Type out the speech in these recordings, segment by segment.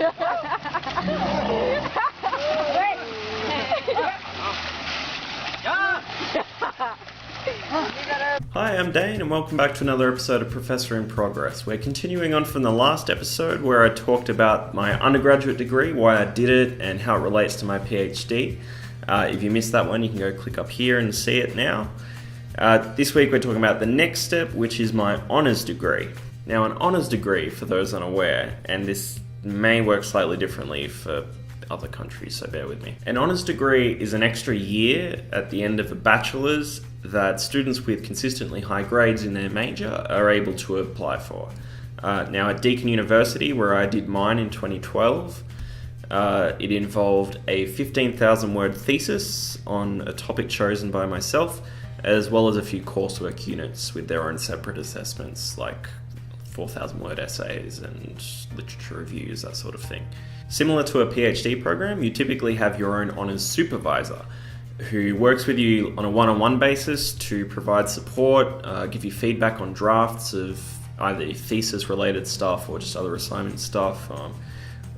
Hi, I'm Dane and welcome back to another episode of Professor in Progress. We're continuing on from the last episode where I talked about my undergraduate degree, why I did it, and how it relates to my PhD. If you missed that one, you can go click up here and see it now. This week we're talking about the next step, which is my honours degree. Now, an honours degree, for those unaware, and this may work slightly differently for other countries, so bear with me. An honours degree is an extra year at the end of a bachelor's that students with consistently high grades in their major are able to apply for. Now, at Deakin University, where I did mine in 2012, it involved a 15,000 word thesis on a topic chosen by myself, as well as a few coursework units with their own separate assessments, like 4,000 word essays and literature reviews, that sort of thing. Similar to a PhD program, you typically have your own honours supervisor who works with you on a one-on-one basis to provide support, give you feedback on drafts of either thesis-related stuff or just other assignment stuff,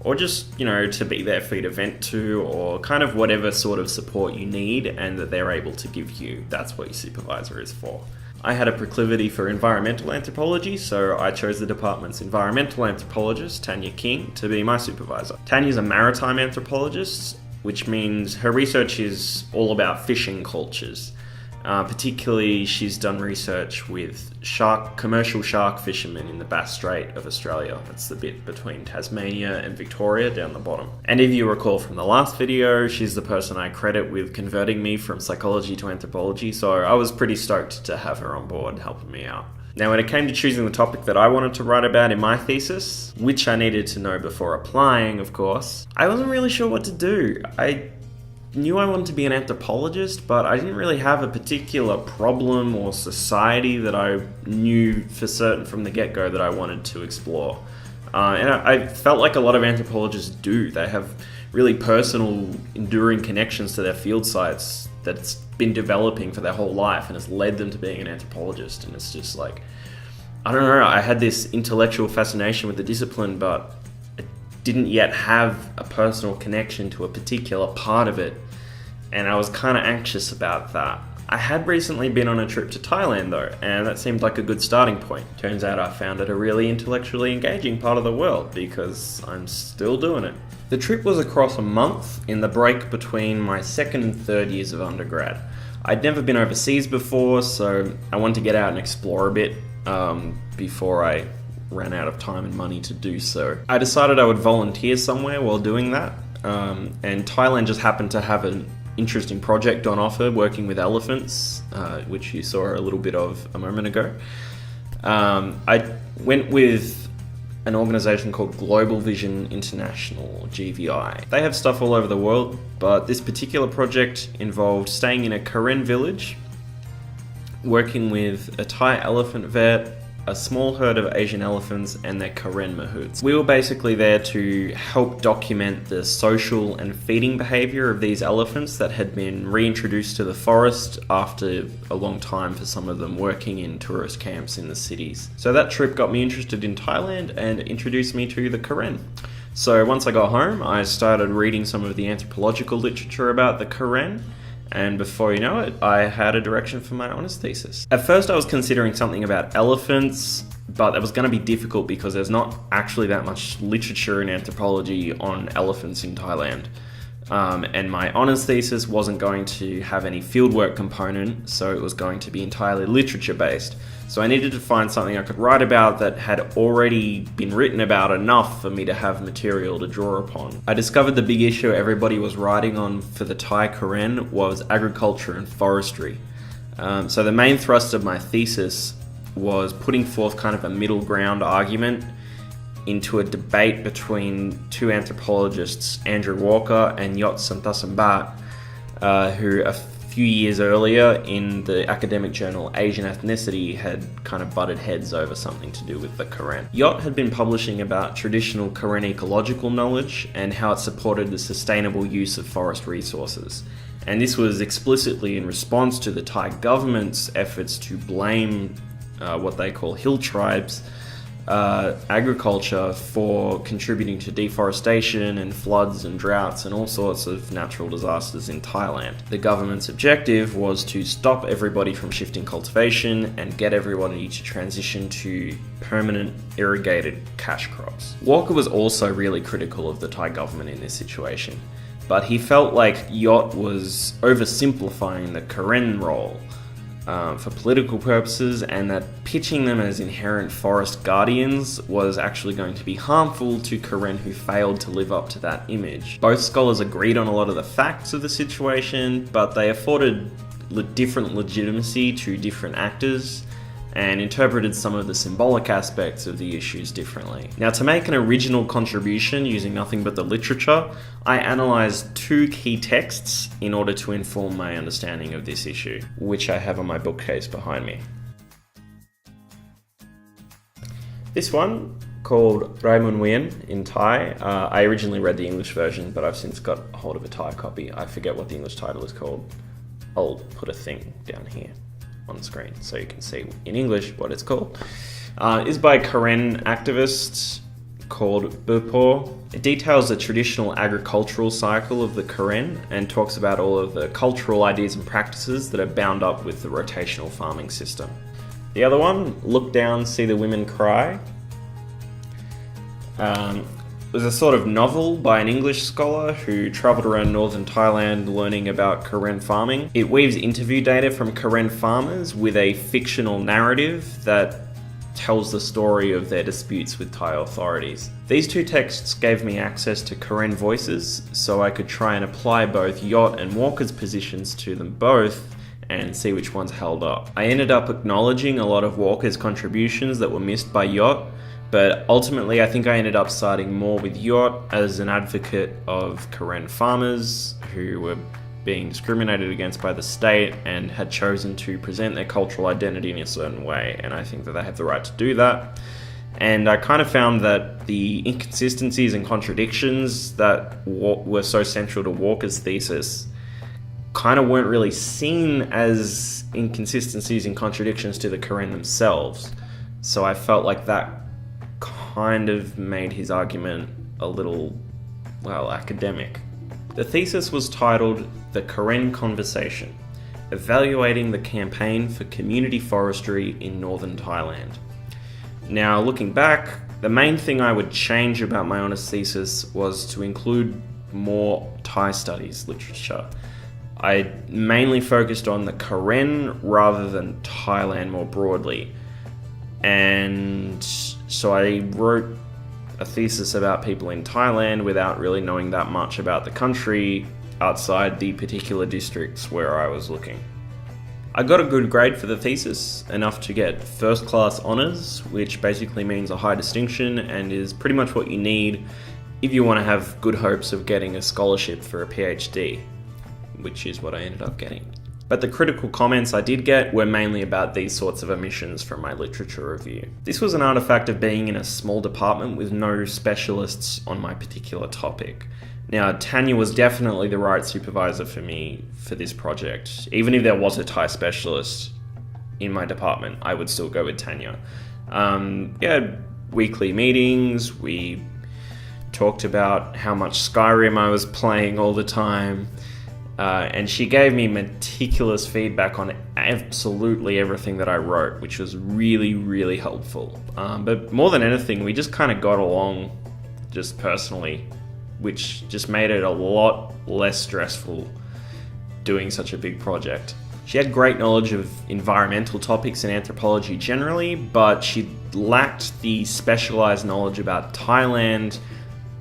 or just, to be there for you to vent to, or kind of whatever sort of support you need and that they're able to give you. That's what your supervisor is for. I had a proclivity for environmental anthropology, so I chose the department's environmental anthropologist, Tanya King, to be my supervisor. Tanya's a maritime anthropologist, which means her research is all about fishing cultures. Particularly, she's done research with commercial shark fishermen in the Bass Strait of Australia. That's the bit between Tasmania and Victoria down the bottom. And if you recall from the last video, she's the person I credit with converting me from psychology to anthropology, so I was pretty stoked to have her on board helping me out. Now, when it came to choosing the topic that I wanted to write about in my thesis, which I needed to know before applying, of course, I wasn't really sure what to do. I knew I wanted to be an anthropologist, but I didn't really have a particular problem or society that I knew for certain from the get-go that I wanted to explore. And I felt like a lot of anthropologists do. They have really personal, enduring connections to their field sites that's been developing for their whole life and has led them to being an anthropologist. And it's just like, I don't know, I had this intellectual fascination with the discipline, but didn't yet have a personal connection to a particular part of it, and I was kind of anxious about that. I had recently been on a trip to Thailand though, and that seemed like a good starting point. Turns out I found it a really intellectually engaging part of the world, because I'm still doing it. The trip was across a month in the break between my second and third years of undergrad. I'd never been overseas before, so I wanted to get out and explore a bit before I ran out of time and money to do so. I decided I would volunteer somewhere while doing that, and Thailand just happened to have an interesting project on offer working with elephants, which you saw a little bit of a moment ago. I went with an organization called Global Vision International, GVI. They have stuff all over the world, but this particular project involved staying in a Karen village, working with a Thai elephant vet, a small herd of Asian elephants, and their Karen mahouts. We were basically there to help document the social and feeding behavior of these elephants that had been reintroduced to the forest after a long time for some of them working in tourist camps in the cities. So that trip got me interested in Thailand and introduced me to the Karen. So once I got home, I started reading some of the anthropological literature about the Karen, and before you know it, I had a direction for my honours thesis. At first I was considering something about elephants, but it was going to be difficult because there's not actually that much literature in anthropology on elephants in Thailand. And my honours thesis wasn't going to have any fieldwork component, so it was going to be entirely literature based. So I needed to find something I could write about that had already been written about enough for me to have material to draw upon. I discovered the big issue everybody was writing on for the Thai Karen was agriculture and forestry. So the main thrust of my thesis was putting forth kind of a middle ground argument into a debate between two anthropologists, Andrew Walker and Yot Santasambat, who a few years earlier in the academic journal Asian Ethnicity had kind of butted heads over something to do with the Karen. Yot had been publishing about traditional Karen ecological knowledge and how it supported the sustainable use of forest resources. And this was explicitly in response to the Thai government's efforts to blame what they call hill tribes agriculture for contributing to deforestation and floods and droughts and all sorts of natural disasters in Thailand. The government's objective was to stop everybody from shifting cultivation and get everybody to transition to permanent irrigated cash crops. Walker was also really critical of the Thai government in this situation, but he felt like Yot was oversimplifying the Karen role for political purposes, and that pitching them as inherent forest guardians was actually going to be harmful to Karen, who failed to live up to that image. Both scholars agreed on a lot of the facts of the situation, but they afforded different legitimacy to different actors and interpreted some of the symbolic aspects of the issues differently. Now, to make an original contribution using nothing but the literature, I analysed two key texts in order to inform my understanding of this issue, which I have on my bookcase behind me. This one, called Raimun Nguyen in Thai, I originally read the English version, but I've since got hold of a Thai copy. I forget what the English title is called. I'll put a thing down here on the screen so you can see in English what it's called. Is by Karen activists called Bupo. It details the traditional agricultural cycle of the Karen and talks about all of the cultural ideas and practices that are bound up with the rotational farming system. The other one, Look Down, See the Women Cry, was a sort of novel by an English scholar who travelled around northern Thailand learning about Karen farming. It weaves interview data from Karen farmers with a fictional narrative that tells the story of their disputes with Thai authorities. These two texts gave me access to Karen voices, so I could try and apply both Yot and Walker's positions to them both and see which ones held up. I ended up acknowledging a lot of Walker's contributions that were missed by Yot, but ultimately I think I ended up siding more with Yot as an advocate of Karen farmers who were being discriminated against by the state and had chosen to present their cultural identity in a certain way, and I think that they have the right to do that. And I kind of found that the inconsistencies and contradictions that were so central to Walker's thesis kind of weren't really seen as inconsistencies and contradictions to the Karen themselves. So I felt like that kind of made his argument a little, well, academic. The thesis was titled The Karen Conversation, Evaluating the Campaign for Community Forestry in Northern Thailand. Now, looking back, the main thing I would change about my honours thesis was to include more Thai studies literature. I mainly focused on the Karen rather than Thailand more broadly. And so I wrote a thesis about people in Thailand without really knowing that much about the country outside the particular districts where I was looking. I got a good grade for the thesis, enough to get first class honours, which basically means a high distinction and is pretty much what you need if you want to have good hopes of getting a scholarship for a PhD, which is what I ended up getting. But the critical comments I did get were mainly about these sorts of omissions from my literature review. This was an artifact of being in a small department with no specialists on my particular topic. Now, Tanya was definitely the right supervisor for me for this project. Even if there was a Thai specialist in my department, I would still go with Tanya. We had weekly meetings, we talked about how much Skyrim I was playing all the time, and she gave me meticulous feedback on absolutely everything that I wrote, which was really, really helpful. But more than anything, we just kind of got along just personally, which just made it a lot less stressful doing such a big project. She had great knowledge of environmental topics and anthropology generally, but she lacked the specialised knowledge about Thailand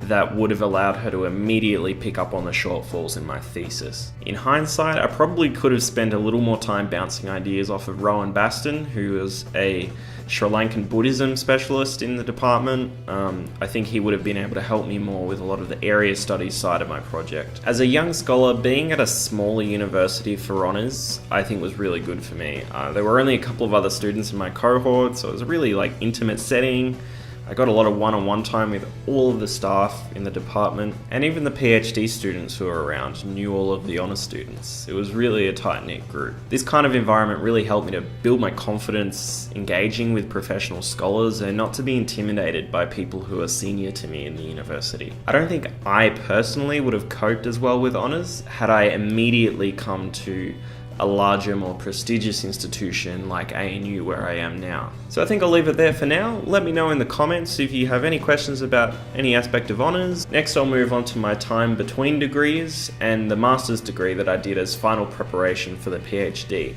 that would have allowed her to immediately pick up on the shortfalls in my thesis. In hindsight, I probably could have spent a little more time bouncing ideas off of Rowan Baston, who was a Sri Lankan Buddhism specialist in the department. I think he would have been able to help me more with a lot of the area studies side of my project. As a young scholar, being at a smaller university for honours, I think was really good for me. There were only a couple of other students in my cohort, so it was a really intimate setting. I got a lot of one-on-one time with all of the staff in the department, and even the PhD students who were around knew all of the honours students. It was really a tight-knit group. This kind of environment really helped me to build my confidence engaging with professional scholars and not to be intimidated by people who are senior to me in the university. I don't think I personally would have coped as well with honours had I immediately come to a larger, more prestigious institution like ANU where I am now. So I think I'll leave it there for now. Let me know in the comments if you have any questions about any aspect of honours. Next I'll move on to my time between degrees and the master's degree that I did as final preparation for the PhD.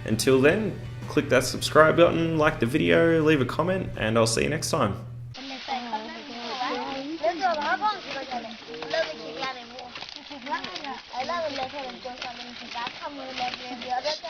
Until then, click that subscribe button, like the video, leave a comment, and I'll see you next time.